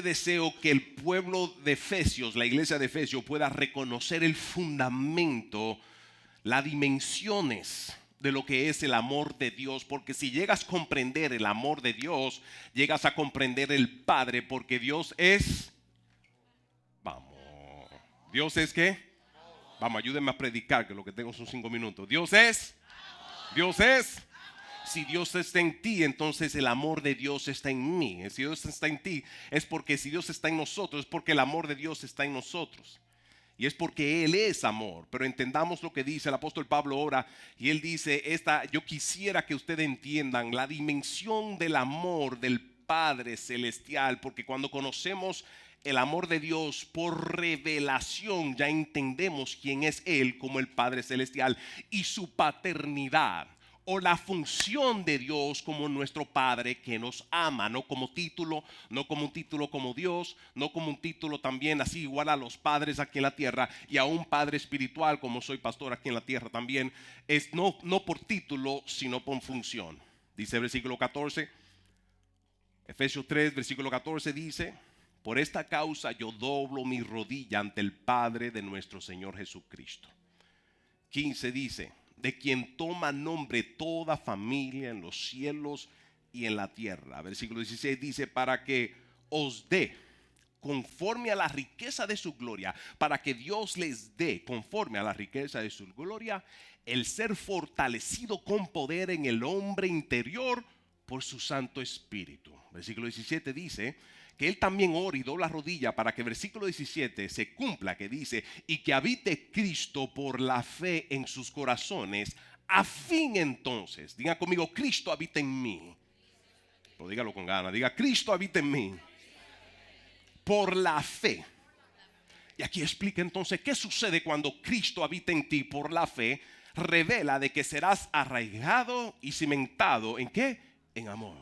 Deseo que el pueblo de Efesios, la iglesia de Efesios, pueda reconocer el fundamento, las dimensiones de lo que es el amor de Dios, porque si llegas a comprender el amor de Dios, llegas a comprender el Padre, porque Dios es, vamos, Dios es ¿qué? Vamos, ayúdenme a predicar, que lo que tengo son 5 minutos. Dios es. Si Dios está en ti, entonces el amor de Dios está en mí. Si Dios está en ti, es porque si Dios está en nosotros, es porque el amor de Dios está en nosotros. Y es porque Él es amor. Pero entendamos lo que dice el apóstol Pablo ahora. Y él dice, yo quisiera que ustedes entiendan la dimensión del amor del Padre Celestial. Porque cuando conocemos el amor de Dios por revelación, ya entendemos quién es Él como el Padre Celestial y su paternidad, o la función de Dios como nuestro Padre que nos ama, no como título, no como un título como Dios, no como un título también así igual a los padres aquí en la tierra y a un padre espiritual como soy pastor aquí en la tierra también, es no por título sino por función. Dice el versículo 14, Efesios 3 versículo 14 dice: por esta causa yo doblo mi rodilla ante el Padre de nuestro Señor Jesucristo. 15 dice: de quien toma nombre toda familia en los cielos y en la tierra. Versículo 16 dice: para que os dé conforme a la riqueza de su gloria, para que Dios les dé conforme a la riqueza de su gloria el ser fortalecido con poder en el hombre interior por su Santo Espíritu. Versículo 17 dice que él también ora y dobla rodilla para que versículo 17 se cumpla, que dice: y que habite Cristo por la fe en sus corazones, a fin entonces, diga conmigo, Cristo habita en mí. Pero dígalo con ganas, diga: Cristo habita en mí por la fe. Y aquí explica entonces qué sucede cuando Cristo habita en ti por la fe. Revela de que serás arraigado y cimentado ¿en qué? En amor.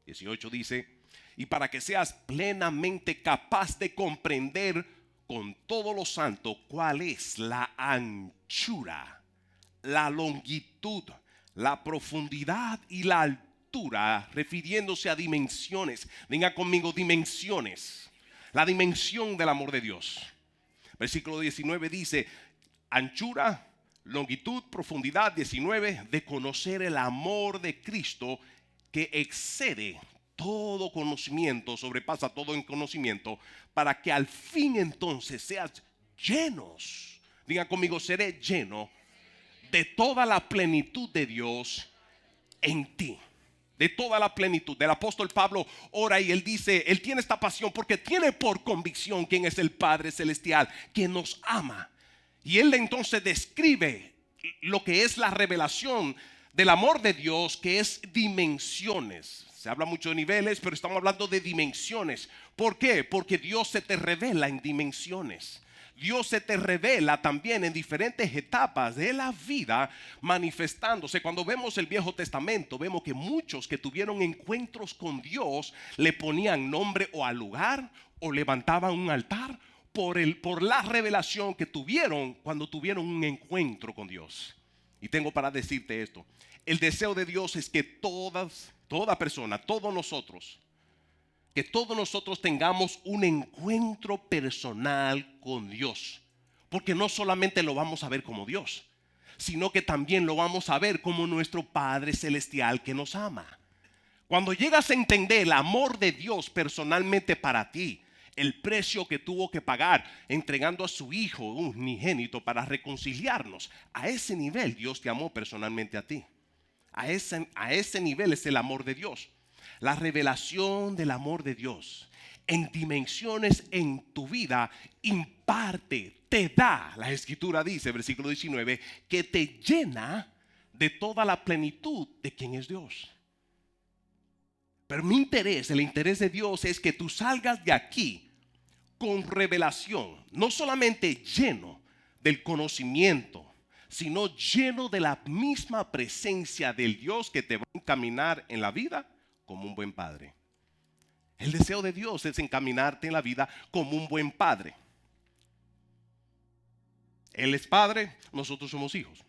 18 dice: y para que seas plenamente capaz de comprender con todo lo santo cuál es la anchura, la longitud, la profundidad y la altura, refiriéndose a dimensiones. Venga conmigo, dimensiones. La dimensión del amor de Dios. Versículo 19 dice: anchura, longitud, profundidad. 19, de conocer el amor de Cristo que excede todo conocimiento, sobrepasa todo en conocimiento, para que al fin entonces seas llenos. Diga conmigo: seré lleno de toda la plenitud de Dios en ti. De toda la plenitud. Del apóstol Pablo ora y él dice, él tiene esta pasión porque tiene por convicción quién es el Padre Celestial, que nos ama. Y él entonces describe lo que es la revelación del amor de Dios, que es dimensiones. Se habla mucho de niveles, pero estamos hablando de dimensiones. ¿Por qué? Porque Dios se te revela en dimensiones. Dios se te revela también en diferentes etapas de la vida, manifestándose. Cuando vemos el Viejo Testamento, vemos que muchos que tuvieron encuentros con Dios le ponían nombre o al lugar, o levantaban un altar por la revelación que tuvieron cuando tuvieron un encuentro con Dios. Y tengo para decirte esto: el deseo de Dios es que toda persona, todos nosotros tengamos un encuentro personal con Dios. Porque no solamente lo vamos a ver como Dios, sino que también lo vamos a ver como nuestro Padre Celestial que nos ama. Cuando llegas a entender el amor de Dios personalmente para ti, el precio que tuvo que pagar entregando a su Hijo unigénito para reconciliarnos, a ese nivel Dios te amó personalmente a ti. A ese nivel es el amor de Dios. La revelación del amor de Dios en dimensiones en tu vida imparte, te da, la Escritura dice, versículo 19, que te llena de toda la plenitud de quien es Dios. Pero mi interés, el interés de Dios es que tú salgas de aquí con revelación, no solamente lleno del conocimiento, sino lleno de la misma presencia del Dios que te va a encaminar en la vida como un buen padre. El deseo de Dios es encaminarte en la vida como un buen padre. Él es padre, nosotros somos hijos.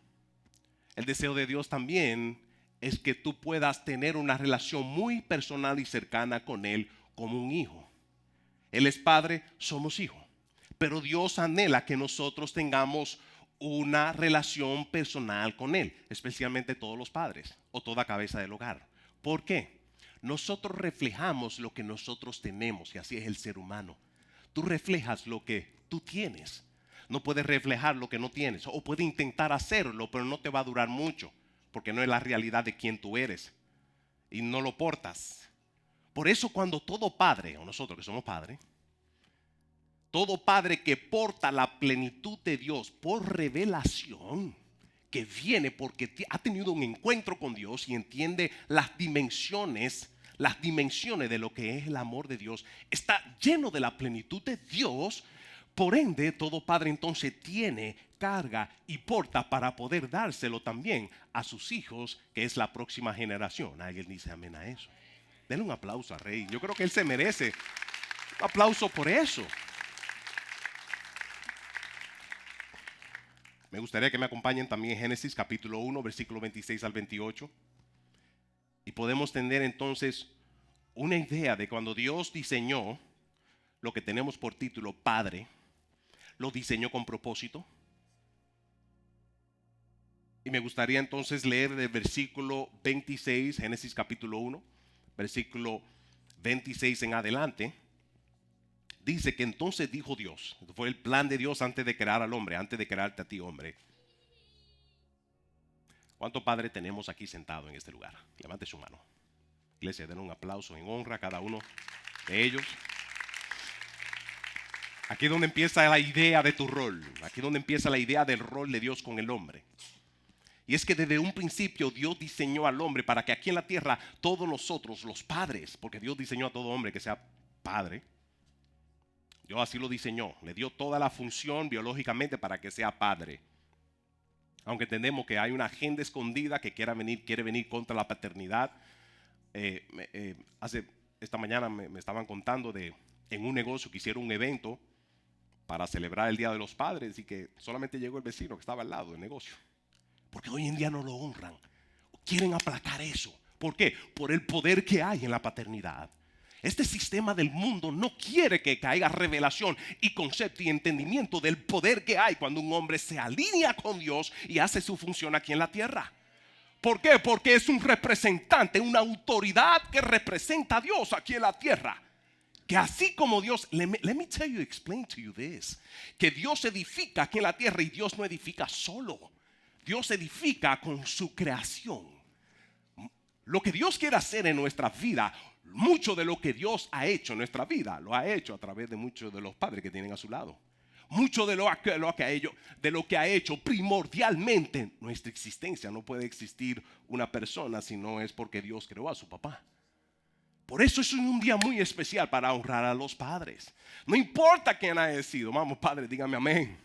El deseo de Dios también es que tú puedas tener una relación muy personal y cercana con Él como un hijo. Él es Padre, somos hijos. Pero Dios anhela que nosotros tengamos una relación personal con Él, especialmente todos los padres o toda cabeza del hogar. ¿Por qué? Nosotros reflejamos lo que nosotros tenemos y así es el ser humano. Tú reflejas lo que tú tienes. No puedes reflejar lo que no tienes. O puedes intentar hacerlo, pero no te va a durar mucho, porque no es la realidad de quien tú eres y no lo portas. Por eso cuando todo padre, o nosotros que somos padres, todo padre que porta la plenitud de Dios por revelación, que viene porque ha tenido un encuentro con Dios y entiende las dimensiones de lo que es el amor de Dios, está lleno de la plenitud de Dios. Por ende, todo padre entonces tiene, carga y porta para poder dárselo también a sus hijos, que es la próxima generación. Alguien dice amén a eso. Denle un aplauso al Rey. Yo creo que él se merece un aplauso por eso. Me gustaría que me acompañen también en Génesis capítulo 1, versículo 26 al 28. Y podemos tener entonces una idea de cuando Dios diseñó lo que tenemos por título Padre, lo diseñó con propósito. Y me gustaría entonces leer del versículo 26, Génesis capítulo 1, versículo 26 en adelante. Dice que entonces dijo Dios, fue el plan de Dios antes de crear al hombre, antes de crearte a ti, hombre. ¿Cuántos padres tenemos aquí sentados en este lugar? Levante su mano. Iglesia, den un aplauso en honra a cada uno de ellos. Aquí es donde empieza la idea de tu rol. Aquí es donde empieza la idea del rol de Dios con el hombre. Y es que desde un principio Dios diseñó al hombre para que aquí en la tierra todos nosotros, los padres, porque Dios diseñó a todo hombre que sea padre. Dios así lo diseñó. Le dio toda la función biológicamente para que sea padre. Aunque entendemos que hay una agenda escondida que quiere venir contra la paternidad. Esta mañana me estaban contando en un negocio que hicieron un evento para celebrar el Día de los Padres y que solamente llegó el vecino que estaba al lado del negocio. Porque hoy en día no lo honran. Quieren aplacar eso. ¿Por qué? Por el poder que hay en la paternidad. Este sistema del mundo no quiere que caiga revelación y concepto y entendimiento del poder que hay cuando un hombre se alinea con Dios y hace su función aquí en la tierra. ¿Por qué? Porque es un representante, una autoridad que representa a Dios aquí en la tierra. Que así como Dios, let me explain to you this, que Dios edifica aquí en la tierra y Dios no edifica solo. Dios edifica con su creación. Lo que Dios quiere hacer en nuestra vida, mucho de lo que Dios ha hecho en nuestra vida, lo ha hecho a través de muchos de los padres que tienen a su lado. Mucho de lo que ha hecho primordialmente nuestra existencia. No puede existir una persona si no es porque Dios creó a su papá. Por eso es un día muy especial para honrar a los padres. No importa quién haya sido. Vamos, padre, dígame amén.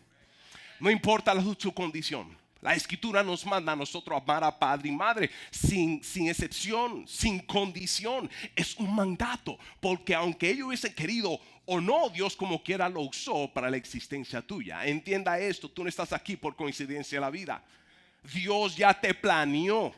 No importa su condición. La escritura nos manda a nosotros amar a padre y madre sin excepción, sin condición. Es un mandato, porque aunque ellos hubiesen querido o no, Dios como quiera lo usó para la existencia tuya. Entienda esto, tú no estás aquí por coincidencia de la vida. Dios ya te planeó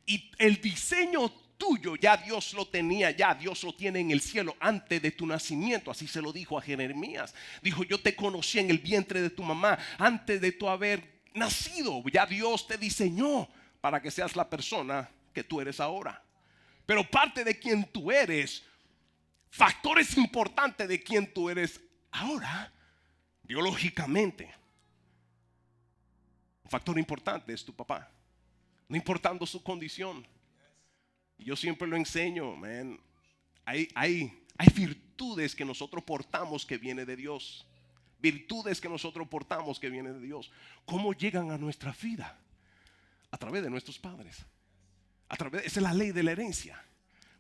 y el diseño tuyo ya Dios lo tenía, ya Dios lo tiene en el cielo antes de tu nacimiento. Así se lo dijo a Jeremías. Dijo, yo te conocí en el vientre de tu mamá antes de tu haber nacido. Ya Dios te diseñó para que seas la persona que tú eres ahora. Pero parte de quien tú eres, factores importantes de quien tú eres ahora, biológicamente, un factor importante es tu papá, no importando su condición. Y yo siempre lo enseño, man. Hay virtudes que nosotros portamos que vienen de Dios. Virtudes que nosotros portamos que vienen de Dios. ¿Cómo llegan a nuestra vida? A través de nuestros padres. Esa es la ley de la herencia.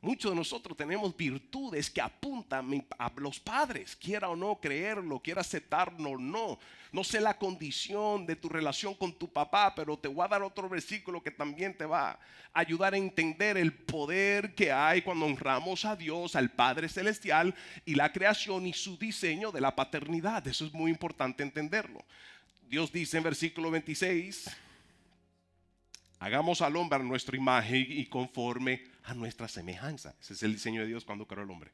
Muchos de nosotros tenemos virtudes que apuntan a los padres, quiera o no creerlo, quiera aceptarlo o no. No sé la condición de tu relación con tu papá, pero te voy a dar otro versículo que también te va a ayudar a entender el poder que hay cuando honramos a Dios, al Padre Celestial y la creación y su diseño de la paternidad. Eso es muy importante entenderlo. Dios dice en versículo 26, hagamos al hombre a nuestra imagen y conforme a nuestra semejanza. Ese es el diseño de Dios cuando creó al hombre.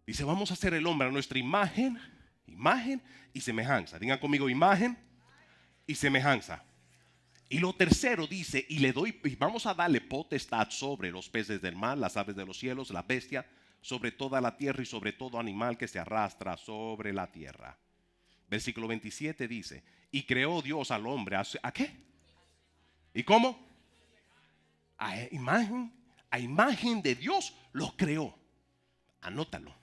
Dice, vamos a hacer el hombre a nuestra imagen, imagen y semejanza. Digan conmigo, imagen y semejanza. Y lo tercero dice, y vamos a darle potestad sobre los peces del mar, las aves de los cielos, la bestia, sobre toda la tierra y sobre todo animal que se arrastra sobre la tierra. Versículo 27 dice, y creó Dios al hombre, ¿a qué? ¿Y cómo? A imagen de Dios los creó. Anótalo.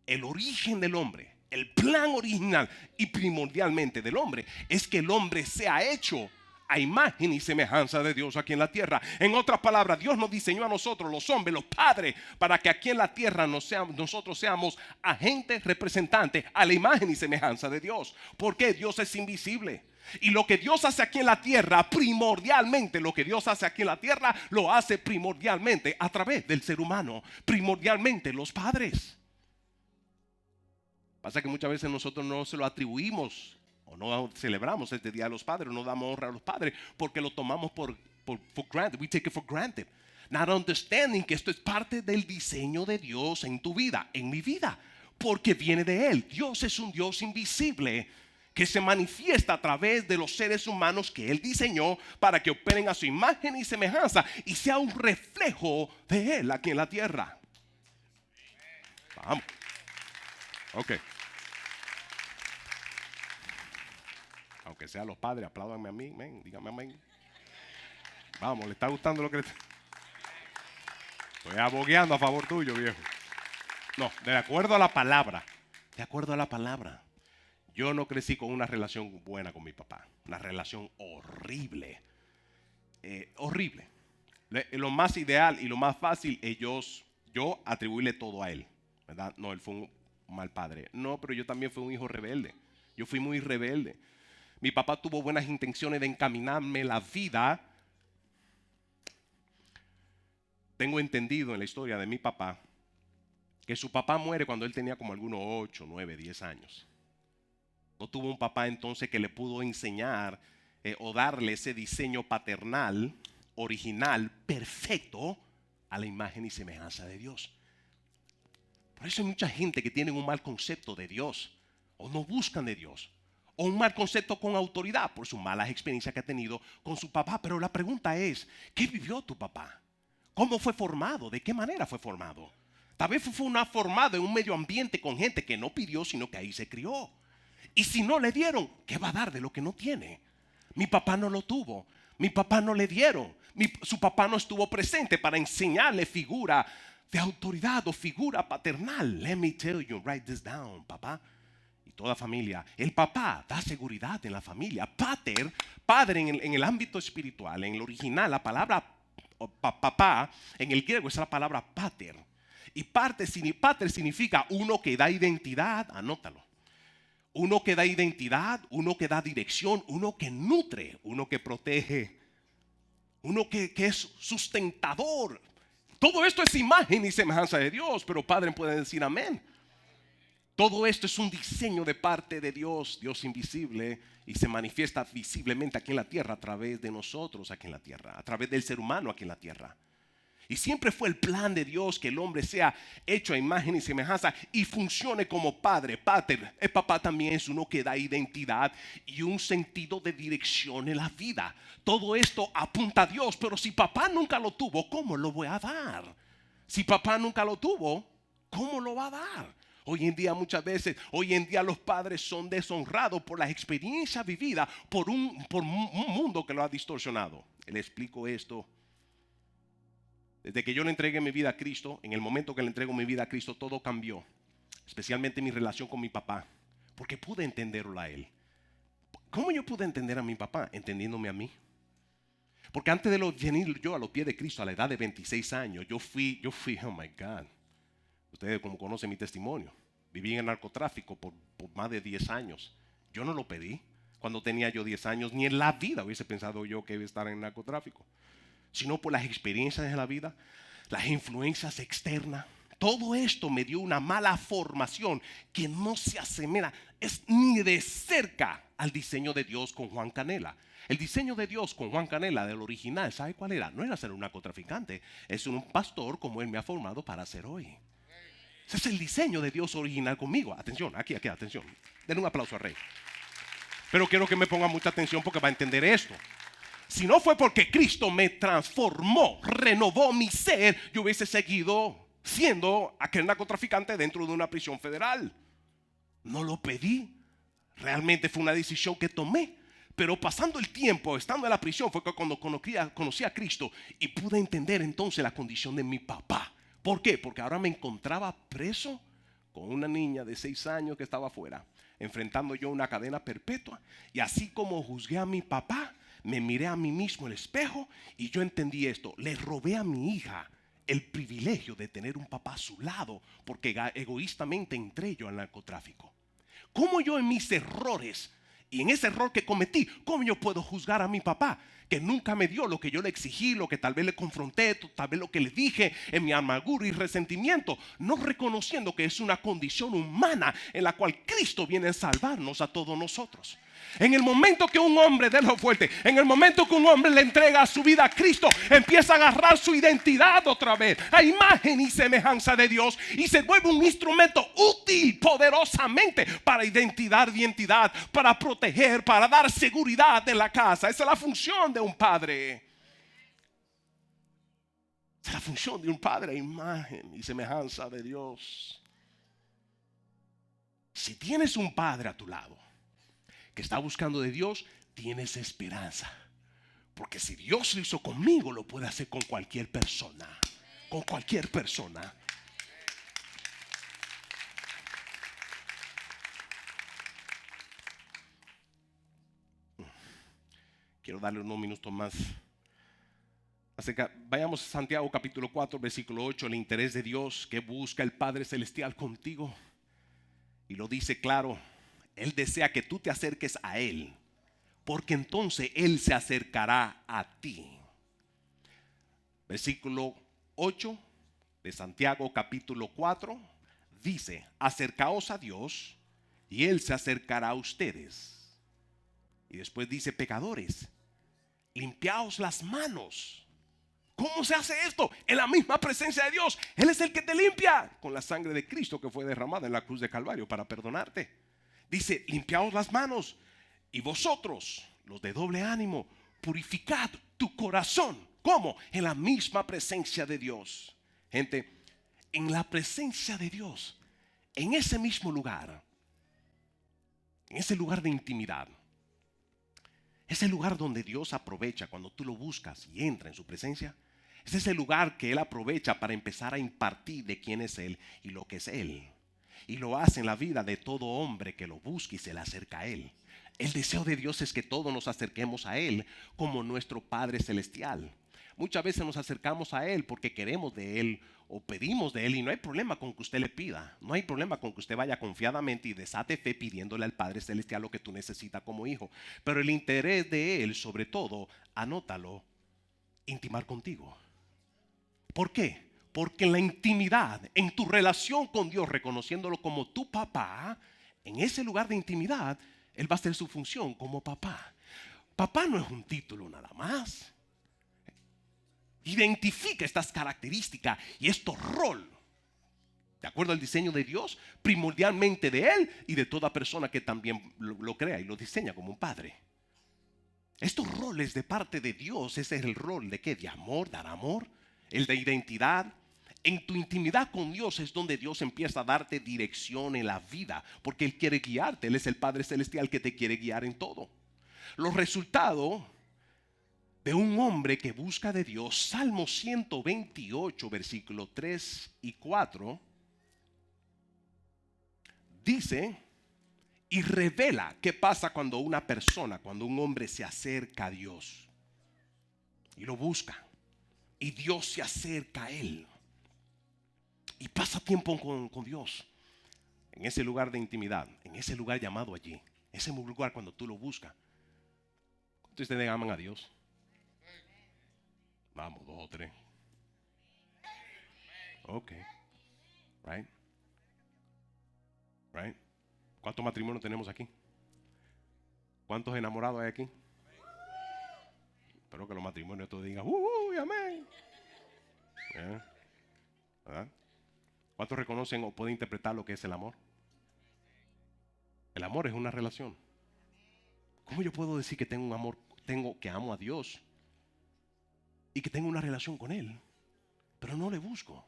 El origen del hombre, el plan original y primordialmente del hombre es que el hombre sea hecho a imagen y semejanza de Dios aquí en la tierra. En otras palabras, Dios nos diseñó a nosotros, los hombres, los padres, para que aquí en la tierra nosotros seamos agentes representantes a la imagen y semejanza de Dios. Porque Dios es invisible. Y lo que Dios hace aquí en la tierra, primordialmente lo que Dios hace aquí en la tierra, lo hace primordialmente a través del ser humano, primordialmente los padres. Pasa que muchas veces nosotros no se lo atribuimos o no celebramos este Día de los Padres, no damos honra a los padres porque lo tomamos for granted. We take it for granted. Not understanding que esto es parte del diseño de Dios en tu vida, en mi vida, porque viene de Él. Dios es un Dios invisible que se manifiesta a través de los seres humanos que Él diseñó para que operen a su imagen y semejanza y sea un reflejo de Él aquí en la tierra. Vamos. Ok. Aunque sean los padres, apláudanme a mí, men, díganme amén. Vamos, ¿le está gustando lo que le estoy abogueando a favor tuyo, viejo? No, de acuerdo a la palabra. De acuerdo a la palabra. Yo no crecí con una relación buena con mi papá. Una relación horrible. Horrible. Lo más ideal y lo más fácil es yo atribuirle todo a él. ¿Verdad? No, él fue un mal padre. No, pero yo también fui un hijo rebelde. Yo fui muy rebelde. Mi papá tuvo buenas intenciones de encaminarme la vida. Tengo entendido en la historia de mi papá que su papá muere cuando él tenía como algunos 8, 9, 10 años. No tuvo un papá entonces que le pudo enseñar o darle ese diseño paternal, original, perfecto, a la imagen y semejanza de Dios. Por eso hay mucha gente que tiene un mal concepto de Dios o no buscan de Dios. O un mal concepto con autoridad por sus malas experiencias que ha tenido con su papá. Pero la pregunta es, ¿qué vivió tu papá? ¿Cómo fue formado? ¿De qué manera fue formado? Tal vez fue formado en un medio ambiente con gente que no pidió, sino que ahí se crió. Y si no le dieron, ¿qué va a dar de lo que no tiene? Mi papá no lo tuvo. Mi papá no le dieron. Su papá no estuvo presente para enseñarle figura de autoridad o figura paternal. Let me tell you, write this down, papá. Toda familia, el papá da seguridad en la familia. Padre en el ámbito espiritual, en el original, la palabra papá en el griego es la palabra pater. Y pater significa uno que da identidad, anótalo. Uno que da identidad, uno que da dirección, uno que nutre, uno que protege, uno que es sustentador. Todo esto es imagen y semejanza de Dios, pero padre puede decir amén. Todo esto es un diseño de parte de Dios, Dios invisible, y se manifiesta visiblemente aquí en la tierra a través de nosotros aquí en la tierra, a través del ser humano aquí en la tierra. Y siempre fue el plan de Dios que el hombre sea hecho a imagen y semejanza y funcione como padre, pater. El papá también es uno que da identidad y un sentido de dirección en la vida. Todo esto apunta a Dios, pero si papá nunca lo tuvo, ¿cómo lo voy a dar? Si papá nunca lo tuvo, ¿cómo lo va a dar? Hoy en día los padres son deshonrados por las experiencias vividas por un mundo que lo ha distorsionado. Le explico esto. Desde que yo le entregué mi vida a Cristo, en el momento que le entrego mi vida a Cristo, todo cambió. Especialmente mi relación con mi papá. Porque pude entenderlo a él. ¿Cómo yo pude entender a mi papá? Entendiéndome a mí. Porque antes de venir yo a los pies de Cristo a la edad de 26 años, yo fui, oh my God. Ustedes como conocen mi testimonio, viví en el narcotráfico por más de 10 años. Yo no lo pedí cuando tenía yo 10 años, ni en la vida hubiese pensado yo que iba a estar en el narcotráfico, sino por las experiencias de la vida, las influencias externas. Todo esto me dio una mala formación que no se asemeja ni de cerca al diseño de Dios con Juan Canela. El diseño de Dios con Juan Canela del original, ¿sabe cuál era? No era ser un narcotraficante, es un pastor como él me ha formado para ser hoy. Ese es el diseño de Dios original conmigo. Atención, aquí, atención. Denle un aplauso al rey. Pero quiero que me ponga mucha atención porque va a entender esto. Si no fue porque Cristo me transformó, renovó mi ser, yo hubiese seguido siendo aquel narcotraficante dentro de una prisión federal. No lo pedí. Realmente fue una decisión que tomé. Pero pasando el tiempo, estando en la prisión, fue que cuando conocí a Cristo y pude entender entonces la condición de mi papá. ¿Por qué? Porque ahora me encontraba preso con una niña de 6 años que estaba afuera, enfrentando yo una cadena perpetua. Y así como juzgué a mi papá, me miré a mí mismo en el espejo y yo entendí esto. Le robé a mi hija el privilegio de tener un papá a su lado porque egoístamente entré yo al narcotráfico. ¿Cómo yo en mis errores y en ese error que cometí, cómo yo puedo juzgar a mi papá que nunca me dio lo que yo le exigí, lo que tal vez le confronté, tal vez lo que le dije en mi amargura y resentimiento, no reconociendo que es una condición humana en la cual Cristo viene a salvarnos a todos nosotros? En el momento que un hombre, déjalo fuerte, en el momento que un hombre le entrega su vida a Cristo, empieza a agarrar su identidad otra vez, a imagen y semejanza de Dios, y se vuelve un instrumento útil poderosamente para identidad, para proteger, para dar seguridad en la casa. Esa es la función de un padre. Esa es la función de un padre, imagen y semejanza de Dios. Si tienes un padre a tu lado que está buscando de Dios, tienes esperanza. Porque si Dios lo hizo conmigo, lo puede hacer con cualquier persona. Con cualquier persona. Quiero darle unos minutos más. Vayamos a Santiago capítulo 4, versículo 8. El interés de Dios que busca el Padre Celestial contigo. Y lo dice claro. Él desea que tú te acerques a Él, porque entonces Él se acercará a ti. Versículo 8 de Santiago capítulo 4 dice: acercaos a Dios y Él se acercará a ustedes. Y después dice: pecadores, limpiaos las manos. ¿Cómo se hace esto? En la misma presencia de Dios. Él es el que te limpia con la sangre de Cristo que fue derramada en la cruz de Calvario para perdonarte. Dice: limpiaos las manos. Y vosotros, los de doble ánimo, purificad tu corazón. ¿Cómo? En la misma presencia de Dios. Gente, en la presencia de Dios, en ese mismo lugar, en ese lugar de intimidad, ese lugar donde Dios aprovecha cuando tú lo buscas y entra en su presencia, es ese lugar que Él aprovecha para empezar a impartir de quién es Él y lo que es Él. Y lo hace en la vida de todo hombre que lo busque y se le acerca a Él. El deseo de Dios es que todos nos acerquemos a Él como nuestro Padre Celestial. Muchas veces nos acercamos a Él porque queremos de Él o pedimos de Él, y no hay problema con que usted le pida. No hay problema con que usted vaya confiadamente y desate fe pidiéndole al Padre Celestial lo que tú necesitas como hijo. Pero el interés de Él, sobre todo, anótalo, intimar contigo. ¿Por qué? Porque en la intimidad, en tu relación con Dios, reconociéndolo como tu papá, en ese lugar de intimidad, Él va a hacer su función como papá. Papá no es un título nada más. Identifica estas características y estos rol, de acuerdo al diseño de Dios, primordialmente de Él y de toda persona que también lo crea y lo diseña como un padre. Estos roles de parte de Dios, ese es el rol de ¿qué? De amor, dar amor, el de identidad. En tu intimidad con Dios es donde Dios empieza a darte dirección en la vida, porque Él quiere guiarte. Él es el Padre Celestial que te quiere guiar en todo. Los resultados de un hombre que busca de Dios, Salmo 128, versículos 3 y 4, dice y revela qué pasa cuando una persona, cuando un hombre se acerca a Dios y lo busca, y Dios se acerca a él y pasa tiempo con Dios en ese lugar de intimidad, en ese lugar llamado allí, ese lugar cuando tú lo buscas. ¿Cuántos de ustedes aman a Dios? Vamos, 2 o 3. Ok. Right. Right. ¿Cuántos matrimonios tenemos aquí? ¿Cuántos enamorados hay aquí? Espero que los matrimonios todos digan amén. ¿Verdad? ¿Cuántos reconocen o pueden interpretar lo que es el amor? El amor es una relación. ¿Cómo yo puedo decir que tengo un amor, que amo a Dios y que tengo una relación con Él, pero no le busco,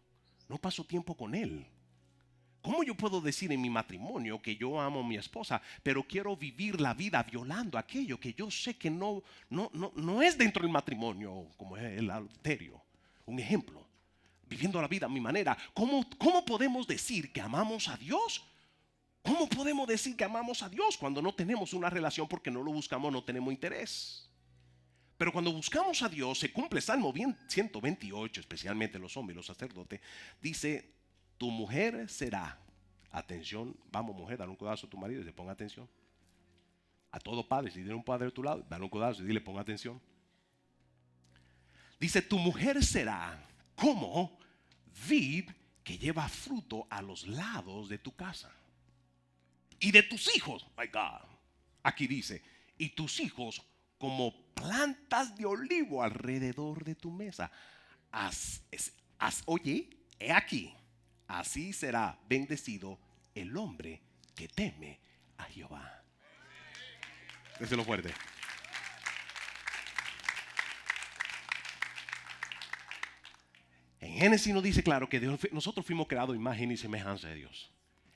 no paso tiempo con Él? ¿Cómo yo puedo decir en mi matrimonio que yo amo a mi esposa, pero quiero vivir la vida violando aquello que yo sé que no es dentro del matrimonio, como es el adulterio? Un ejemplo, viviendo la vida a mi manera. ¿Cómo podemos decir que amamos a Dios? ¿Cómo podemos decir que amamos a Dios cuando no tenemos una relación, porque no lo buscamos, no tenemos interés? Pero cuando buscamos a Dios, se cumple Salmo 128, especialmente los hombres y los sacerdotes. Dice: tu mujer será, atención, vamos mujer, dale un codazo a tu marido y le ponga atención. A todo padre, si tiene un padre a tu lado, dale un codazo y dile ponga atención. Dice: tu mujer será como vid que lleva fruto a los lados de tu casa. Y de tus hijos, my God, aquí dice, y tus hijos como plantas de olivo alrededor de tu mesa. Oye, he aquí, así será bendecido el hombre que teme a Jehová. Déselo fuerte. En Génesis nos dice claro que nosotros fuimos creados a imagen y semejanza de Dios.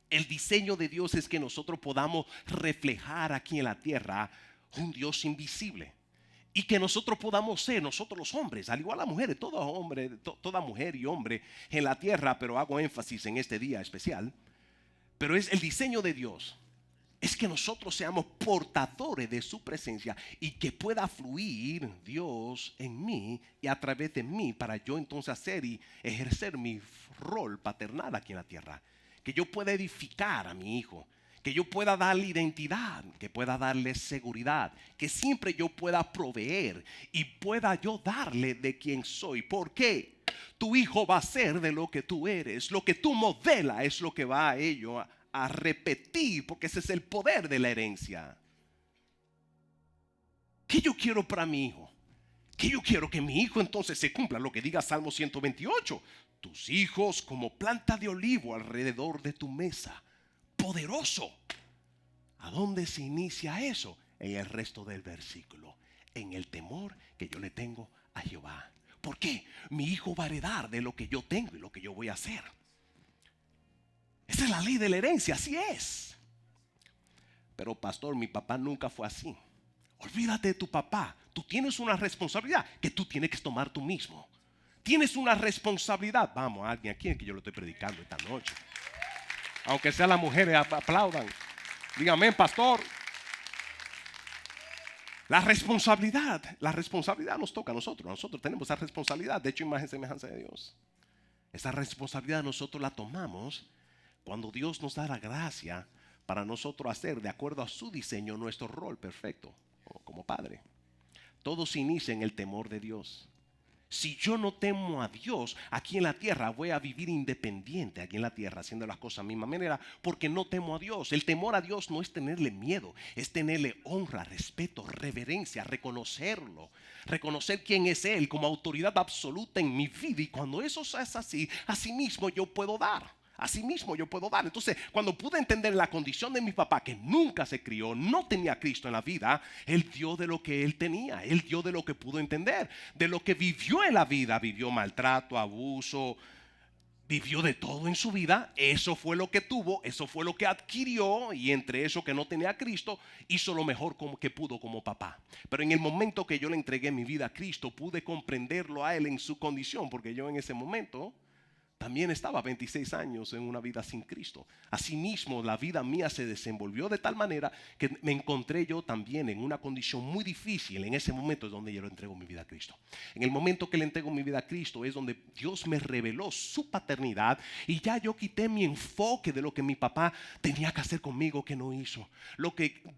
El diseño de Dios es que nosotros podamos reflejar aquí en la tierra un Dios invisible. Y que nosotros podamos ser, nosotros los hombres, al igual a las mujeres, toda mujer y hombre en la tierra, pero hago énfasis en este día especial. Pero es el diseño de Dios. Es que nosotros seamos portadores de su presencia y que pueda fluir Dios en mí y a través de mí, para yo entonces hacer y ejercer mi rol paternal aquí en la tierra. Que yo pueda edificar a mi hijo, que yo pueda darle identidad, que pueda darle seguridad, que siempre yo pueda proveer y pueda yo darle de quien soy. ¿Por qué? Tu hijo va a ser de lo que tú eres. Lo que tú modelas es lo que va a ello a repetir, porque ese es el poder de la herencia. ¿Qué yo quiero para mi hijo? Que yo quiero que mi hijo entonces se cumpla lo que diga Salmo 128. Tus hijos como planta de olivo alrededor de tu mesa. Poderoso. ¿A dónde se inicia eso? En el resto del versículo. En el temor que yo le tengo a Jehová. ¿Por qué? Mi hijo va a heredar de lo que yo tengo y lo que yo voy a hacer. Esa es la ley de la herencia, así es. Pero pastor, mi papá nunca fue así. Olvídate de tu papá. Tú tienes una responsabilidad que tú tienes que tomar tú mismo. Tienes una responsabilidad. Vamos, alguien aquí que yo lo estoy predicando esta noche. Aunque sean las mujeres, aplaudan. Dígame, pastor. La responsabilidad nos toca a nosotros. Nosotros tenemos esa responsabilidad. De hecho, imagen y semejanza de Dios. Esa responsabilidad nosotros la tomamos cuando Dios nos da la gracia para nosotros hacer, de acuerdo a su diseño, nuestro rol perfecto como padre. Todo se inicia en el temor de Dios. Si yo no temo a Dios, aquí en la tierra voy a vivir independiente, aquí en la tierra, haciendo las cosas a mi misma manera, porque no temo a Dios. El temor a Dios no es tenerle miedo, es tenerle honra, respeto, reverencia, reconocerlo, reconocer quién es Él como autoridad absoluta en mi vida. Y cuando eso es así, así mismo yo puedo dar. Así mismo yo puedo dar. Entonces, cuando pude entender la condición de mi papá, que nunca se crió, no tenía a Cristo en la vida, él dio de lo que él tenía, él dio de lo que pudo entender, de lo que vivió en la vida. Vivió maltrato, abuso, vivió de todo en su vida. Eso fue lo que tuvo, eso fue lo que adquirió, y entre eso que no tenía a Cristo, hizo lo mejor que pudo como papá. Pero en el momento que yo le entregué mi vida a Cristo, pude comprenderlo a él en su condición, porque yo en ese momento también estaba 26 años en una vida sin Cristo. Asimismo, la vida mía se desenvolvió de tal manera que me encontré yo también en una condición muy difícil. En ese momento es donde yo le entrego mi vida a Cristo. En el momento que le entrego mi vida a Cristo es donde Dios me reveló su paternidad, y ya yo quité mi enfoque de lo que mi papá tenía que hacer conmigo que no hizo,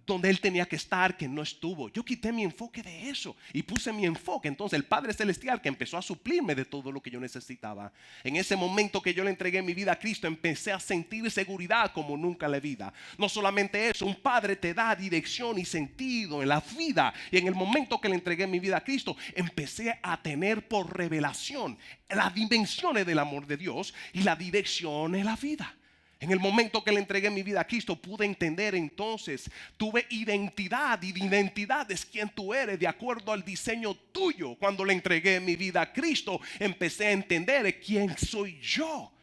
donde él tenía que estar que no estuvo. Yo quité mi enfoque de eso y puse mi enfoque entonces el Padre Celestial, que empezó a suplirme de todo lo que yo necesitaba. En ese momento momento que yo le entregué mi vida a Cristo, empecé a sentir seguridad como nunca en la vida. No solamente eso, un padre te da dirección y sentido en la vida. Y en el momento que le entregué mi vida a Cristo, empecé a tener por revelación las dimensiones del amor de Dios y la dirección en la vida. En el momento que le entregué mi vida a Cristo, pude entender entonces, tuve identidad, y de identidad es quien tú eres de acuerdo al diseño tuyo. Cuando le entregué mi vida a Cristo, empecé a entender quién soy yo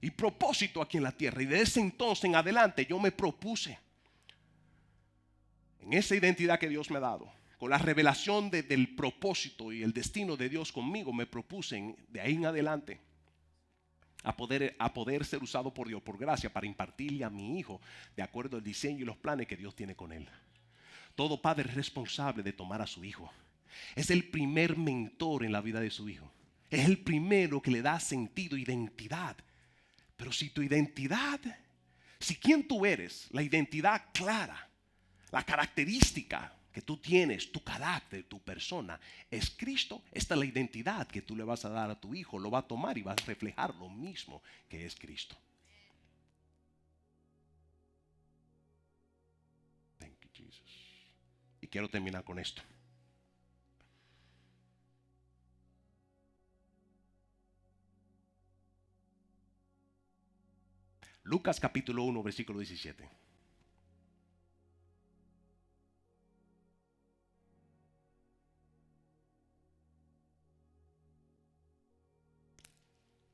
y propósito aquí en la tierra. Y de ese entonces en adelante yo me propuse, en esa identidad que Dios me ha dado, con la revelación del propósito y el destino de Dios conmigo, me propuse de ahí en adelante a poder ser usado por Dios, por gracia, para impartirle a mi hijo de acuerdo al diseño y los planes que Dios tiene con él. Todo padre es responsable de tomar a su hijo. Es el primer mentor en la vida de su hijo. Es el primero que le da sentido, identidad. Pero si tu identidad, si quién tú eres, la identidad clara, la característica que tú tienes, tu carácter, tu persona, es Cristo. Esta es la identidad que tú le vas a dar a tu hijo. Lo va a tomar y va a reflejar lo mismo que es Cristo. Thank you, Jesus. Y quiero terminar con esto. Lucas capítulo 1, versículo 17.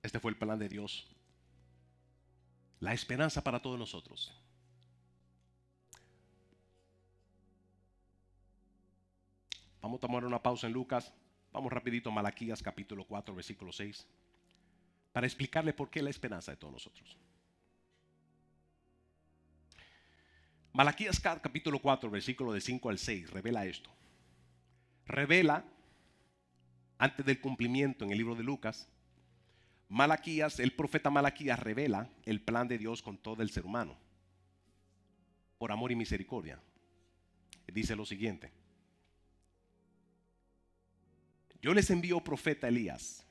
Este fue el plan de Dios. La esperanza para todos nosotros. Vamos a tomar una pausa en Lucas. Vamos rapidito a Malaquías capítulo 4, versículo 6. Para explicarle por qué la esperanza de todos nosotros. Malaquías capítulo 4, versículo de 5 al 6, revela esto. Revela, antes del cumplimiento en el libro de Lucas, Malaquías, el profeta Malaquías revela el plan de Dios con todo el ser humano, por amor y misericordia. Dice lo siguiente: yo les envío profeta Elías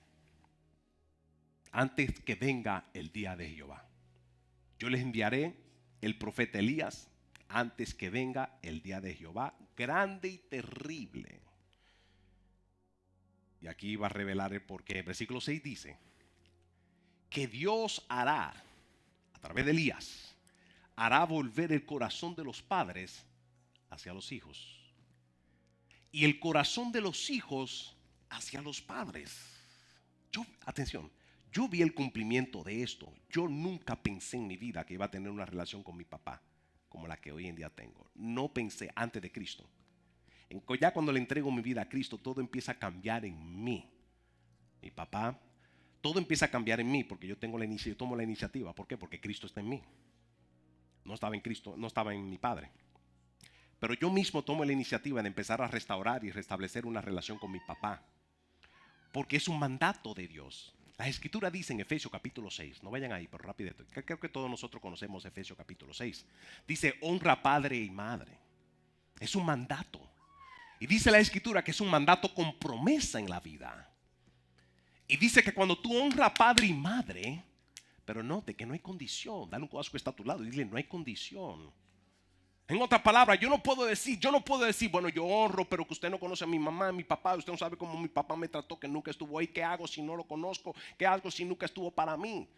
antes que venga el día de Jehová. Yo les enviaré el profeta Elías antes que venga el día de Jehová, grande y terrible. Y aquí va a revelar el porqué. El versículo 6 dice que Dios hará, a través de Elías, hará volver el corazón de los padres hacia los hijos y el corazón de los hijos hacia los padres. Atención, yo vi el cumplimiento de esto. Yo nunca pensé en mi vida que iba a tener una relación con mi papá como la que hoy en día tengo. No pensé antes de Cristo. Ya cuando le entrego mi vida a Cristo, todo empieza a cambiar en mí. Mi papá, todo empieza a cambiar en mí porque yo tomo la iniciativa. ¿Por qué? Porque Cristo está en mí. No estaba en Cristo, no estaba en mi padre. Pero yo mismo tomo la iniciativa de empezar a restaurar y restablecer una relación con mi papá. Porque es un mandato de Dios. La Escritura dice en Efesios capítulo 6, no vayan ahí, pero rápido, creo que todos nosotros conocemos Efesios capítulo 6. Dice, honra padre y madre. Es un mandato. Y dice la Escritura que es un mandato con promesa en la vida. Y dice que cuando tú honras a padre y madre, pero note que no hay condición. Dale un codazo que está a tu lado y dile, no hay condición. En otras palabras, yo no puedo decir, bueno, yo honro, pero que usted no conoce a mi mamá, a mi papá, usted no sabe cómo mi papá me trató, que nunca estuvo ahí. ¿Qué hago si no lo conozco? ¿Qué hago si nunca estuvo para mí?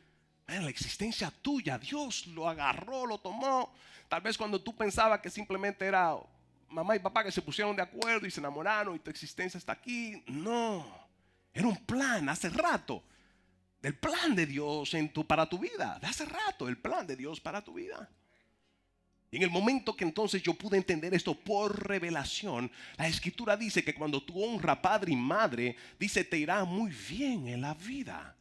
La existencia tuya, Dios lo agarró, lo tomó. Tal vez cuando tú pensabas que simplemente era mamá y papá que se pusieron de acuerdo y se enamoraron y tu existencia está aquí. No, era un plan hace rato. Del plan de Dios para tu vida. De hace rato, el plan de Dios para tu vida. Y en el momento que entonces yo pude entender esto por revelación, la Escritura dice que cuando tú honras padre y madre, dice te irá muy bien en la vida.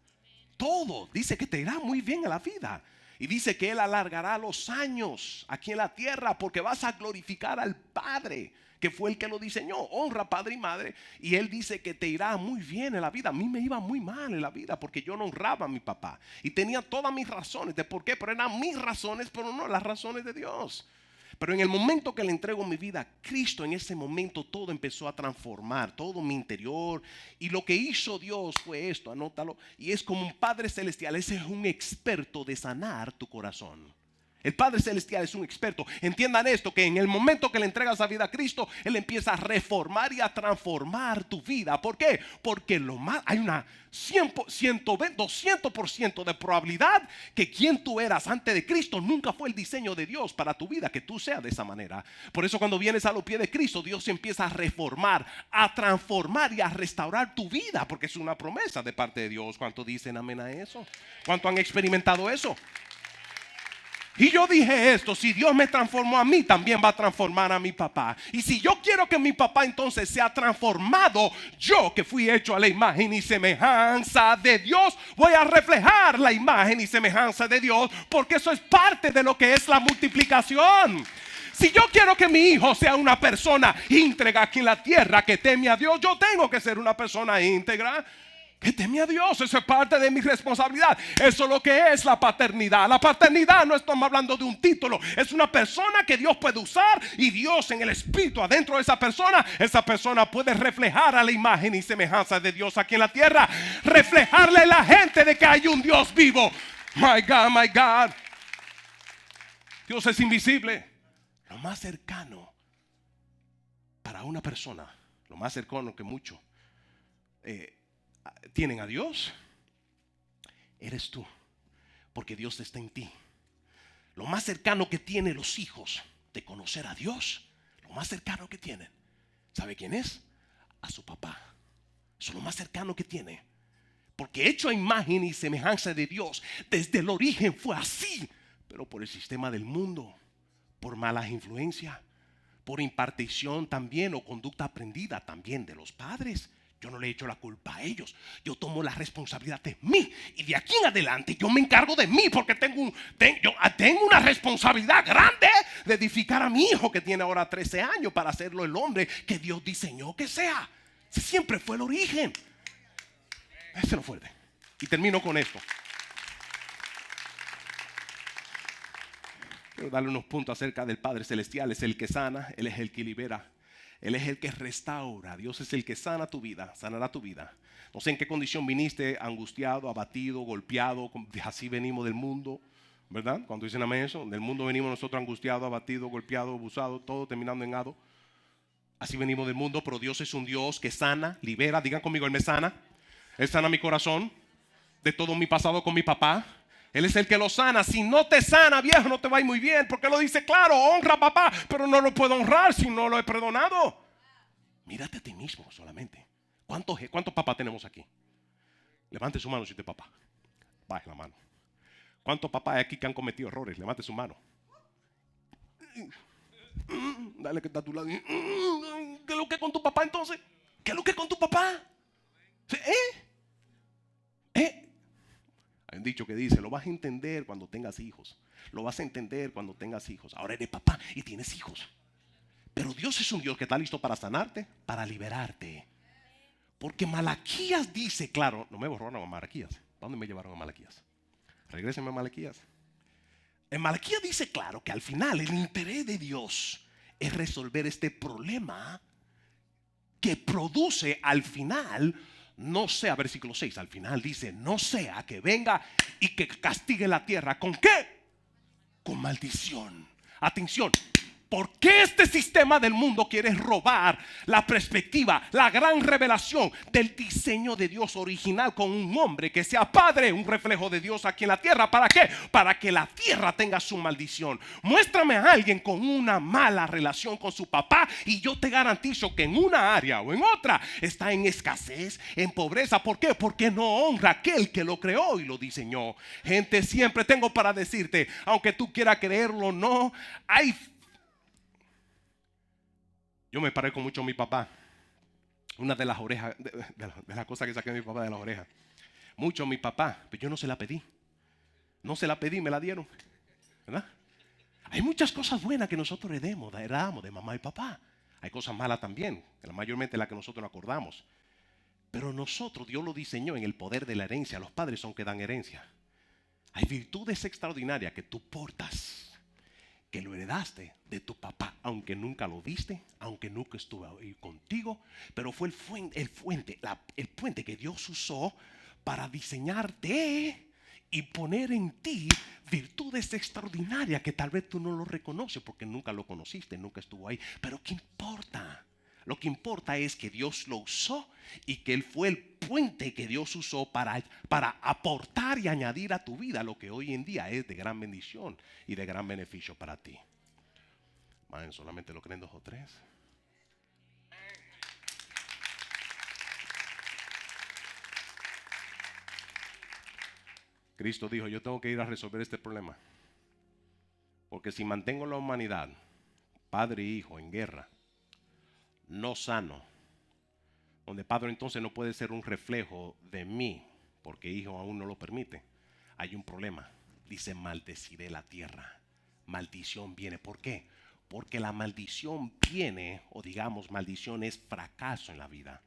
Todo, dice que te irá muy bien en la vida. Y dice que Él alargará los años aquí en la tierra porque vas a glorificar al Padre, que fue el que lo diseñó. Honra padre y madre. Y Él dice que te irá muy bien en la vida. A mí me iba muy mal en la vida porque yo no honraba a mi papá. Y tenía todas mis razones de por qué, pero eran mis razones, pero no las razones de Dios. Pero en el momento que le entrego mi vida a Cristo, en ese momento todo empezó a transformar, todo mi interior. Y lo que hizo Dios fue esto, anótalo. Y es como un Padre Celestial, ese es un experto de sanar tu corazón. El Padre Celestial es un experto. Entiendan esto, que en el momento que le entregas la vida a Cristo, Él empieza a reformar y a transformar tu vida. ¿Por qué? Porque hay una 120, 200% de probabilidad que quien tú eras antes de Cristo nunca fue el diseño de Dios para tu vida, que tú seas de esa manera. Por eso cuando vienes a los pies de Cristo, Dios empieza a reformar, a transformar y a restaurar tu vida, porque es una promesa de parte de Dios. ¿Cuántos dicen amén a eso? ¿Cuántos han experimentado eso? Y yo dije esto, si Dios me transformó a mí, también va a transformar a mi papá. Y si yo quiero que mi papá entonces sea transformado, yo que fui hecho a la imagen y semejanza de Dios, voy a reflejar la imagen y semejanza de Dios, porque eso es parte de lo que es la multiplicación. Si yo quiero que mi hijo sea una persona íntegra aquí en la tierra, que teme a Dios, yo tengo que ser una persona íntegra que teme a Dios. Eso es parte de mi responsabilidad. Eso es lo que es la paternidad. La paternidad no estamos hablando de un título. Es una persona que Dios puede usar, y Dios en el espíritu adentro de esa persona puede reflejar a la imagen y semejanza de Dios aquí en la tierra. Reflejarle a la gente de que hay un Dios vivo. My God, my God. Dios es invisible. Lo más cercano para una persona, lo más cercano que muchos tienen a Dios, eres tú, porque Dios está en ti. Lo más cercano que tienen los hijos de conocer a Dios, lo más cercano que tienen, ¿sabe quién es? A su papá. Eso es lo más cercano que tiene, porque hecho a imagen y semejanza de Dios, desde el origen fue así, pero por el sistema del mundo, por malas influencias, por impartición también, o conducta aprendida también de los padres. Yo no le echo la culpa a ellos. Yo tomo la responsabilidad de mí. Y de aquí en adelante yo me encargo de mí, porque tengo una responsabilidad grande de edificar a mi hijo, que tiene ahora 13 años, para hacerlo el hombre que Dios diseñó que sea. Ese siempre fue el origen. Ese no fue. Y termino con esto. Quiero darle unos puntos acerca del Padre Celestial. Es el que sana, Él es el que libera, Él es el que restaura. Dios es el que sana tu vida, sanará tu vida. No sé en qué condición viniste, angustiado, abatido, golpeado. Así venimos del mundo, ¿verdad? Cuando dicen amén eso, del mundo venimos nosotros angustiados, abatidos, golpeados, abusados, todo terminando en ado. Así venimos del mundo, pero Dios es un Dios que sana, libera. Digan conmigo, Él me sana. Él sana mi corazón de todo mi pasado con mi papá. Él es el que lo sana. Si no te sana, viejo, no te va a ir muy bien, porque lo dice claro: honra a papá, pero no lo puedo honrar si no lo he perdonado. Mírate a ti mismo solamente. ¿Cuántos papás tenemos aquí? Levante su mano si usted es papá. Baje la mano. ¿Cuántos papás hay aquí que han cometido errores? Levante su mano. Dale que está a tu lado. ¿Qué es lo que con tu papá entonces? ¿Qué es lo que con tu papá? Hay un dicho que dice: lo vas a entender cuando tengas hijos. Lo vas a entender cuando tengas hijos. Ahora eres papá y tienes hijos. Pero Dios es un Dios que está listo para sanarte, para liberarte. Porque Malaquías dice, claro, no me borraron a Malaquías. ¿Dónde me llevaron a Malaquías? Regrésenme a Malaquías. En Malaquías dice claro que al final el interés de Dios es resolver este problema que produce al final, no sea, versículo 6, al final dice: no sea que venga y que castigue la tierra. ¿Con qué? Con maldición. Atención. ¿Por qué este sistema del mundo quiere robar la perspectiva, la gran revelación del diseño de Dios original con un hombre que sea padre, un reflejo de Dios aquí en la tierra? ¿Para qué? Para que la tierra tenga su maldición. Muéstrame a alguien con una mala relación con su papá y yo te garantizo que en una área o en otra está en escasez, en pobreza. ¿Por qué? Porque no honra a aquel que lo creó y lo diseñó. Gente, siempre tengo para decirte, aunque tú quieras creerlo o no, yo me parezco mucho a mi papá. Una de las orejas, de las cosas que saqué de mi papá de las orejas. Mucho a mi papá, pero yo no se la pedí. No se la pedí, me la dieron. ¿Verdad? Hay muchas cosas buenas que nosotros heredamos de mamá y papá. Hay cosas malas también, que mayormente las que nosotros no acordamos. Pero nosotros, Dios lo diseñó en el poder de la herencia. Los padres son que dan herencia. Hay virtudes extraordinarias que tú portas, que lo heredaste de tu papá, aunque nunca lo viste, aunque nunca estuvo ahí contigo, pero fue el puente que Dios usó para diseñarte y poner en ti virtudes extraordinarias que tal vez tú no lo reconoces porque nunca lo conociste, nunca estuvo ahí. Pero ¿qué importa? Lo que importa es que Dios lo usó y que Él fue el puente que Dios usó para aportar y añadir a tu vida lo que hoy en día es de gran bendición y de gran beneficio para ti. Man, solamente lo creen 2 o 3. Cristo dijo, yo tengo que ir a resolver este problema. Porque si mantengo la humanidad, padre e hijo, en guerra, no sano, donde padre entonces no puede ser un reflejo de mí, porque hijo aún no lo permite, hay un problema. Dice, maldeciré la tierra. Maldición viene. ¿Por qué? Porque la maldición viene, o digamos, maldición es fracaso en la vida.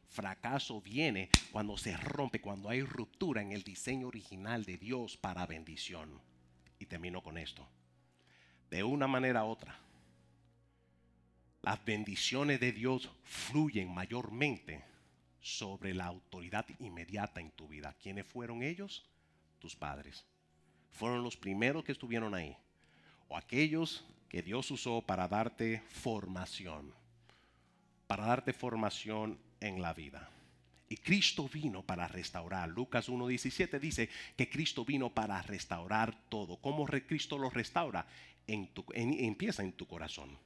Fracaso viene cuando se rompe, cuando hay ruptura en el diseño original de Dios para bendición. Y termino con esto. De una manera u otra, las bendiciones de Dios fluyen mayormente sobre la autoridad inmediata en tu vida. ¿Quiénes fueron ellos? Tus padres. Fueron los primeros que estuvieron ahí. O aquellos que Dios usó para darte formación. Para darte formación en la vida. Y Cristo vino para restaurar. Lucas 1:17 dice que Cristo vino para restaurar todo. ¿Cómo Cristo lo restaura? Empieza en tu corazón.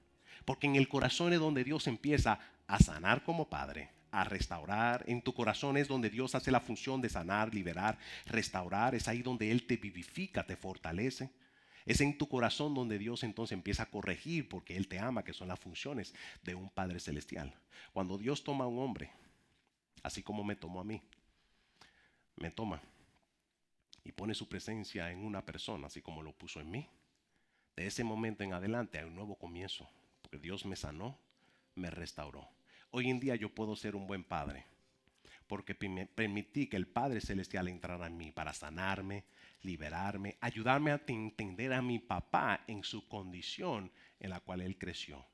Porque en el corazón es donde Dios empieza a sanar como Padre, a restaurar. En tu corazón es donde Dios hace la función de sanar, liberar, restaurar. Es ahí donde Él te vivifica, te fortalece. Es en tu corazón donde Dios entonces empieza a corregir porque Él te ama, que son las funciones de un Padre Celestial. Cuando Dios toma a un hombre, así como me tomó a mí, me toma y pone su presencia en una persona, así como lo puso en mí, de ese momento en adelante hay un nuevo comienzo, porque Dios me sanó, me restauró. Hoy en día yo puedo ser un buen padre, porque permití que el Padre Celestial entrara en mí para sanarme, liberarme, ayudarme a entender a mi papá en su condición en la cual él creció.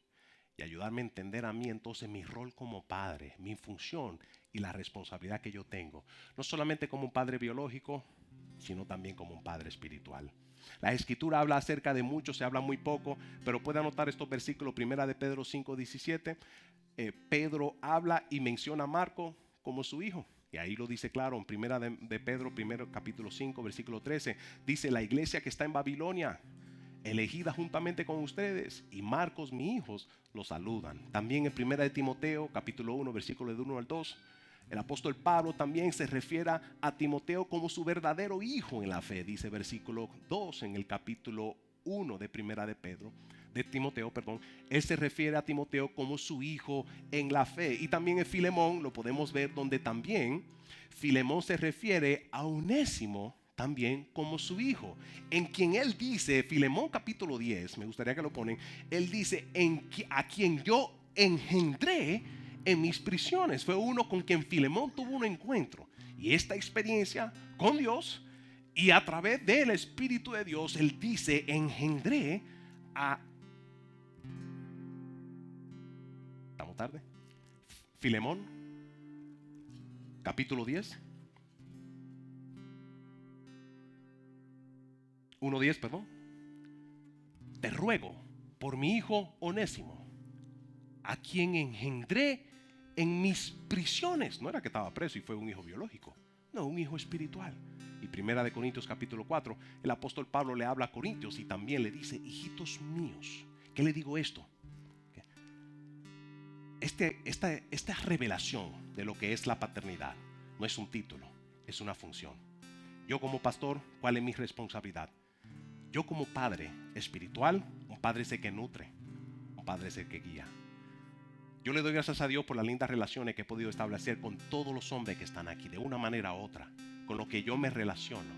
Y ayudarme a entender a mí entonces mi rol como padre, mi función y la responsabilidad que yo tengo. No solamente como un padre biológico, sino también como un padre espiritual. La Escritura habla acerca de mucho, se habla muy poco, pero puede anotar estos versículos, 1 de Pedro 5:17. Pedro habla y menciona a Marco como su hijo. Y ahí lo dice claro, en 1 de Pedro, capítulo 5, versículo 13. Dice, la iglesia que está en Babilonia, elegida juntamente con ustedes, y Marcos, mi hijos, los saludan. También en 1 de Timoteo, capítulo 1, versículo de 1 al 2, el apóstol Pablo también se refiere a Timoteo como su verdadero hijo en la fe. Dice versículo 2 en el capítulo 1 de 1 de Timoteo, él se refiere a Timoteo como su hijo en la fe. Y también en Filemón lo podemos ver donde también Filemón se refiere a Onésimo también como su hijo, en quien él dice, Filemón capítulo 10, me gustaría que lo ponen, él dice, a quien yo engendré en mis prisiones. Fue uno con quien Filemón tuvo un encuentro. Y esta experiencia con Dios, y a través del Espíritu de Dios, él dice, engendré a... ¿Estamos tarde? Filemón, capítulo 10. 1:10, perdón. Te ruego por mi hijo Onésimo, a quien engendré en mis prisiones. No era que estaba preso y fue un hijo biológico, no, un hijo espiritual. Y 1 de Corintios capítulo 4, el apóstol Pablo le habla a Corintios y también le dice, hijitos míos. ¿Qué le digo esto? Esta revelación de lo que es la paternidad no es un título, es una función. Yo como pastor, ¿cuál es mi responsabilidad? Yo como padre espiritual, un padre es el que nutre, un padre es el que guía. Yo le doy gracias a Dios por las lindas relaciones que he podido establecer con todos los hombres que están aquí, de una manera u otra, con los que yo me relaciono.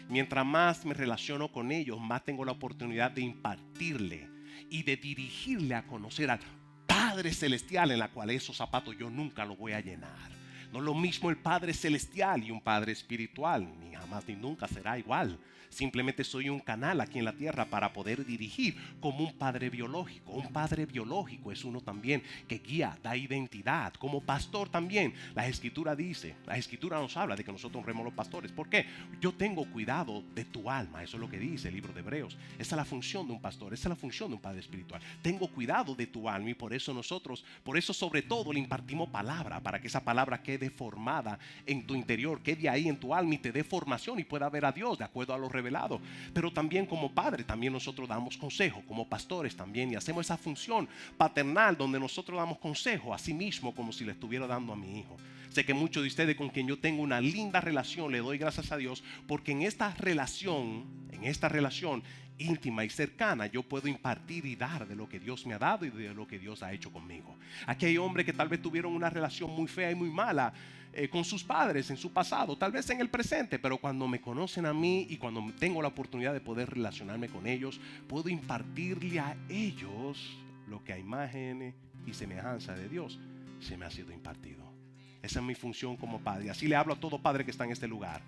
Mientras más me relaciono con ellos, más tengo la oportunidad de impartirle y de dirigirle a conocer al Padre Celestial, en la cual esos zapatos yo nunca los voy a llenar. No es lo mismo el Padre celestial y un Padre espiritual, ni jamás ni nunca será igual. Simplemente soy un canal aquí en la tierra para poder dirigir como un padre biológico. Un padre biológico es uno también que guía, da identidad. Como pastor también, la Escritura dice, la Escritura nos habla de que nosotros honremos a los pastores. ¿Por qué? Yo tengo cuidado de tu alma. Eso es lo que dice el libro de Hebreos. Esa es la función de un pastor, esa es la función de un padre espiritual. Tengo cuidado de tu alma y por eso nosotros, por eso sobre todo le impartimos palabra, para que esa palabra quede formada en tu interior, quede ahí en tu alma y te dé formación y pueda ver a Dios de acuerdo a lo revelado. Pero también como padre, también nosotros damos consejo, como pastores también, y hacemos esa función paternal donde nosotros damos consejo a sí mismo como si le estuviera dando a mi hijo. Sé que muchos de ustedes con quien yo tengo una linda relación, le doy gracias a Dios, porque en esta relación íntima y cercana, yo puedo impartir y dar de lo que Dios me ha dado y de lo que Dios ha hecho conmigo. Aquí hay hombres que tal vez tuvieron una relación muy fea y muy mala con sus padres en su pasado, tal vez en el presente, pero cuando me conocen a mí y cuando tengo la oportunidad de poder relacionarme con ellos, puedo impartirle a ellos lo que a imagen y semejanza de Dios se me ha sido impartido. Esa es mi función como padre. Así le hablo a todo padre que está en este lugar.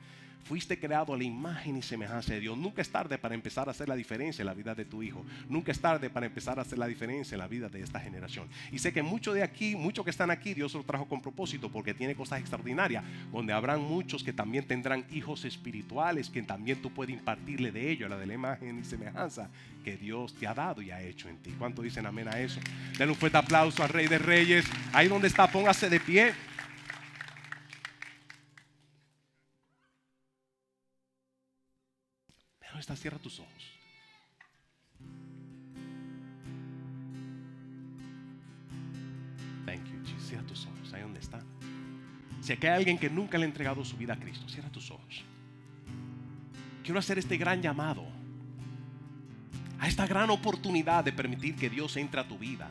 Fuiste creado a la imagen y semejanza de Dios. Nunca es tarde para empezar a hacer la diferencia en la vida de tu hijo. Nunca es tarde para empezar a hacer la diferencia en la vida de esta generación. Y sé que muchos de aquí, muchos que están aquí, Dios los trajo con propósito porque tiene cosas extraordinarias, donde habrán muchos que también tendrán hijos espirituales que también tú puedes impartirle de ellos, la de la imagen y semejanza que Dios te ha dado y ha hecho en ti. ¿Cuántos dicen amén a eso? Denle un fuerte aplauso al Rey de Reyes. Ahí donde está, póngase de pie. Está, cierra tus ojos. Thank you, Jesus. Cierra tus ojos. Ahí donde está. Si aquí hay alguien que nunca le ha entregado su vida a Cristo, cierra tus ojos. Quiero hacer este gran llamado, a esta gran oportunidad de permitir que Dios entre a tu vida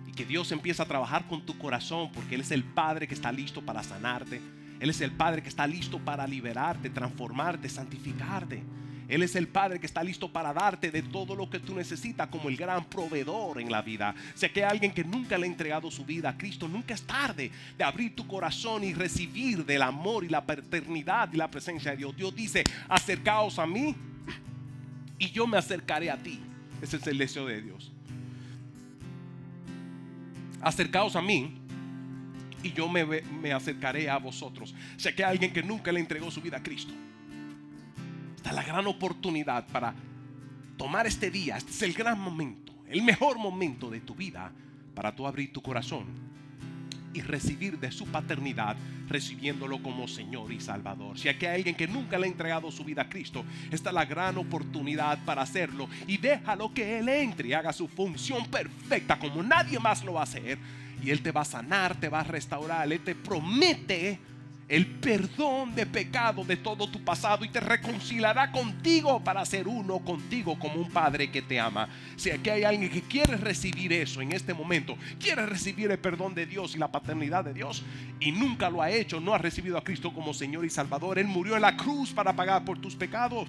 y que Dios empiece a trabajar con tu corazón, porque Él es el Padre que está listo para sanarte. Él es el Padre que está listo para liberarte, transformarte, santificarte. Él es el Padre que está listo para darte de todo lo que tú necesitas como el gran proveedor en la vida. Si hay alguien que nunca le ha entregado su vida a Cristo, nunca es tarde de abrir tu corazón y recibir del amor y la paternidad y la presencia de Dios. Dios dice, acercaos a mí y yo me acercaré a ti. Ese es el deseo de Dios. Acercaos a mí y yo me acercaré a vosotros. Si hay alguien que nunca le entregó su vida a Cristo, esta es la gran oportunidad para tomar este día. Este es el gran momento, el mejor momento de tu vida para tú abrir tu corazón y recibir de su paternidad, recibiéndolo como Señor y Salvador. Si aquí hay alguien que nunca le ha entregado su vida a Cristo, esta es la gran oportunidad para hacerlo, y déjalo que Él entre y haga su función perfecta como nadie más lo va a hacer, y Él te va a sanar, te va a restaurar. Él te promete el perdón de pecado de todo tu pasado y te reconciliará contigo para ser uno contigo como un padre que te ama. Si aquí hay alguien que quiere recibir eso en este momento, quiere recibir el perdón de Dios y la paternidad de Dios y nunca lo ha hecho, no ha recibido a Cristo como Señor y Salvador. Él murió en la cruz para pagar por tus pecados,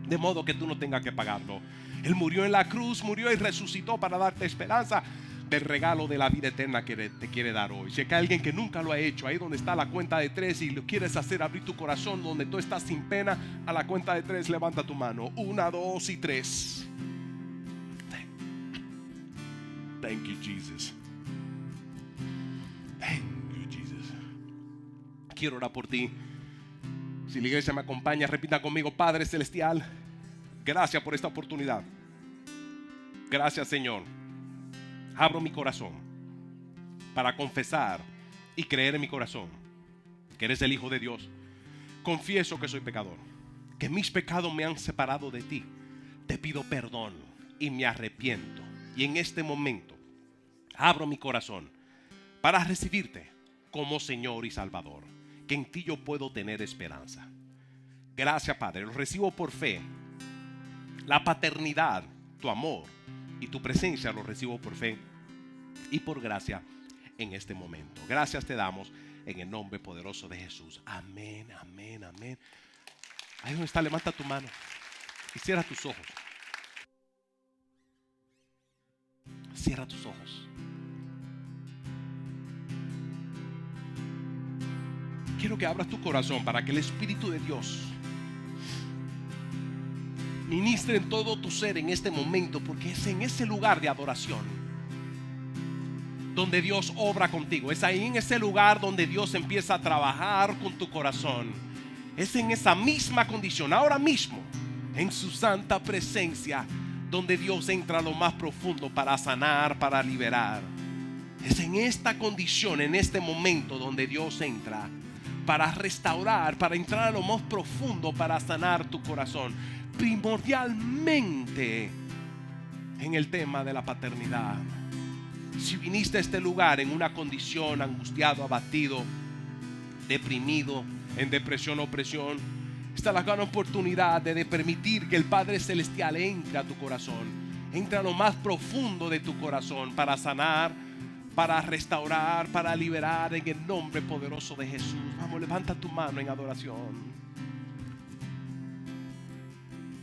de modo que tú no tengas que pagarlo. Él murió en la cruz, murió y resucitó para darte esperanza del regalo de la vida eterna que te quiere dar hoy. Si hay alguien que nunca lo ha hecho, ahí donde está la cuenta de 3 y lo quieres hacer, abrir tu corazón donde tú estás sin pena, a la cuenta de 3 levanta tu mano. 1, 2 y 3. Thank you, Jesus. Thank you, Jesus. Quiero orar por ti. Si la iglesia me acompaña, repita conmigo: Padre Celestial, gracias por esta oportunidad. Gracias, Señor. Abro mi corazón para confesar y creer en mi corazón que eres el Hijo de Dios. Confieso que soy pecador, que mis pecados me han separado de ti. Te pido perdón y me arrepiento. Y en este momento abro mi corazón para recibirte como Señor y Salvador, que en ti yo puedo tener esperanza. Gracias, Padre, lo recibo por fe. La paternidad, tu amor y tu presencia lo recibo por fe y por gracia en este momento. Gracias te damos en el nombre poderoso de Jesús. Amén, amén, amén. Ahí donde está, levanta tu mano y cierra tus ojos. Cierra tus ojos. quiero que abras tu corazón para que el Espíritu de Dios ministre en todo tu ser en este momento, porque es en ese lugar de adoración donde Dios obra contigo. Es ahí en ese lugar donde Dios empieza a trabajar con tu corazón. Es en esa misma condición, ahora mismo, en su santa presencia, donde Dios entra a lo más profundo para sanar, para liberar. Es en esta condición, en este momento, donde Dios entra para restaurar, para entrar a lo más profundo, para sanar tu corazón. Primordialmente en el tema de la paternidad. Si viniste a este lugar en una condición angustiado, abatido, deprimido, en depresión o opresión, esta es la gran oportunidad de permitir que el Padre Celestial entre a tu corazón, entre a lo más profundo de tu corazón para sanar, para restaurar, para liberar en el nombre poderoso de Jesús. Vamos, levanta tu mano en adoración.